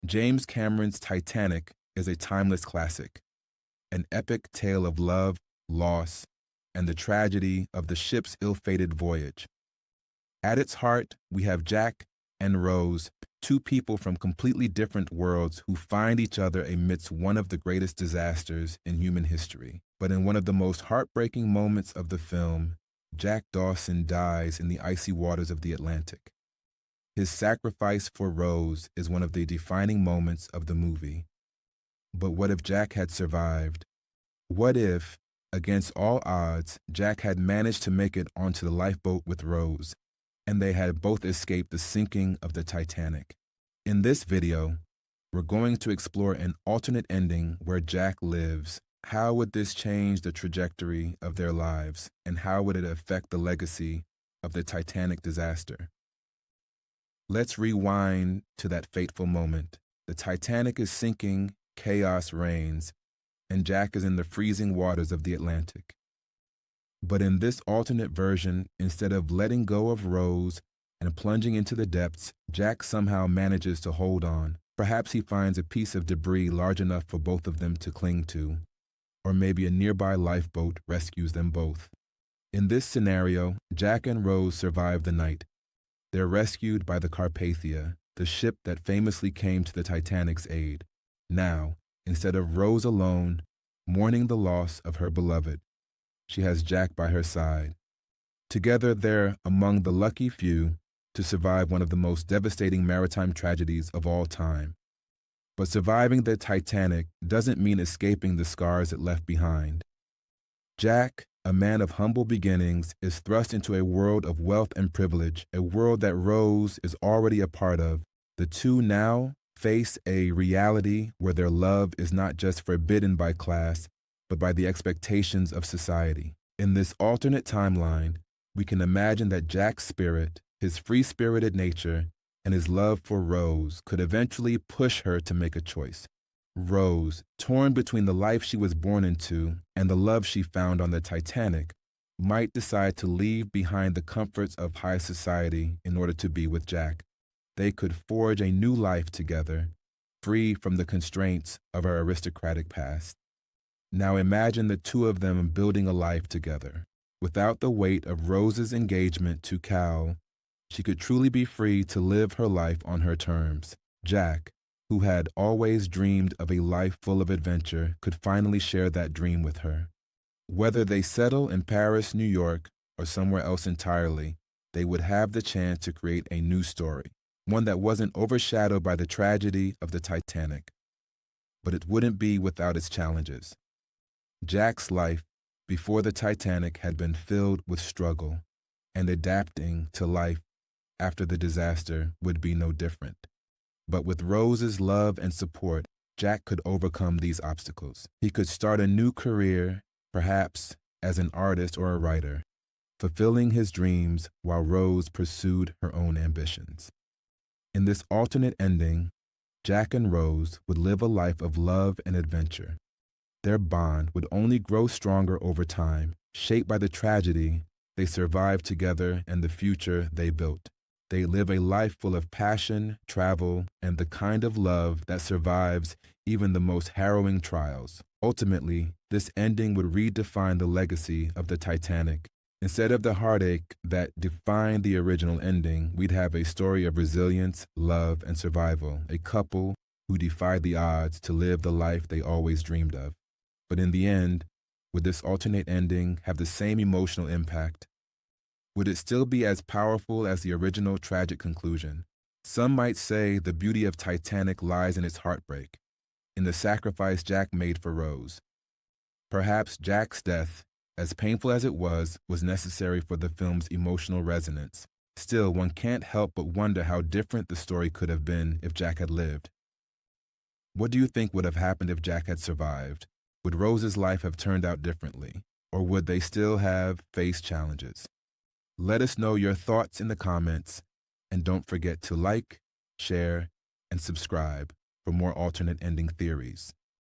James Cameron's Titanic is a timeless classic, an epic tale of love, loss, and the tragedy of the ship's ill-fated voyage. At its heart, we have Jack and Rose, two people from completely different worlds who find each other amidst one of the greatest disasters in human history. But in one of the most heartbreaking moments of the film, Jack Dawson dies in the icy waters of the Atlantic. His sacrifice for Rose is one of the defining moments of the movie. But what if Jack had survived? What if, against all odds, Jack had managed to make it onto the lifeboat with Rose, and they had both escaped the sinking of the Titanic? In this video, we're going to explore an alternate ending where Jack lives. How would this change the trajectory of their lives, and how would it affect the legacy of the Titanic disaster? Let's rewind to that fateful moment. The Titanic is sinking, chaos reigns, and Jack is in the freezing waters of the Atlantic. But in this alternate version, instead of letting go of Rose and plunging into the depths, Jack somehow manages to hold on. Perhaps he finds a piece of debris large enough for both of them to cling to, or maybe a nearby lifeboat rescues them both. In this scenario, Jack and Rose survive the night. They're rescued by the Carpathia, the ship that famously came to the Titanic's aid. Now, instead of Rose alone, mourning the loss of her beloved, she has Jack by her side. Together, they're among the lucky few to survive one of the most devastating maritime tragedies of all time. But surviving the Titanic doesn't mean escaping the scars it left behind. Jack, a man of humble beginnings, is thrust into a world of wealth and privilege, a world that Rose is already a part of. The two now face a reality where their love is not just forbidden by class, but by the expectations of society. In this alternate timeline, we can imagine that Jack's spirit, his free-spirited nature, and his love for Rose could eventually push her to make a choice. Rose, torn between the life she was born into and the love she found on the Titanic, might decide to leave behind the comforts of high society in order to be with Jack. They could forge a new life together, free from the constraints of her aristocratic past. Now imagine the two of them building a life together. Without the weight of Rose's engagement to Cal, she could truly be free to live her life on her terms. Jack, who had always dreamed of a life full of adventure, could finally share that dream with her. Whether they settle in Paris, New York, or somewhere else entirely, they would have the chance to create a new story, one that wasn't overshadowed by the tragedy of the Titanic. But it wouldn't be without its challenges. Jack's life before the Titanic had been filled with struggle, and adapting to life after the disaster would be no different. But with Rose's love and support, Jack could overcome these obstacles. He could start a new career, perhaps as an artist or a writer, fulfilling his dreams while Rose pursued her own ambitions. In this alternate ending, Jack and Rose would live a life of love and adventure. Their bond would only grow stronger over time, shaped by the tragedy they survived together and the future they built. They live a life full of passion, travel, and the kind of love that survives even the most harrowing trials. Ultimately, this ending would redefine the legacy of the Titanic. Instead of the heartache that defined the original ending, we'd have a story of resilience, love, and survival, a couple who defied the odds to live the life they always dreamed of. But in the end, would this alternate ending have the same emotional impact? Would it still be as powerful as the original tragic conclusion? Some might say the beauty of Titanic lies in its heartbreak, in the sacrifice Jack made for Rose. Perhaps Jack's death, as painful as it was necessary for the film's emotional resonance. Still, one can't help but wonder how different the story could have been if Jack had lived. What do you think would have happened if Jack had survived? Would Rose's life have turned out differently, or would they still have faced challenges? Let us know your thoughts in the comments, and don't forget to like, share, and subscribe for more alternate ending theories.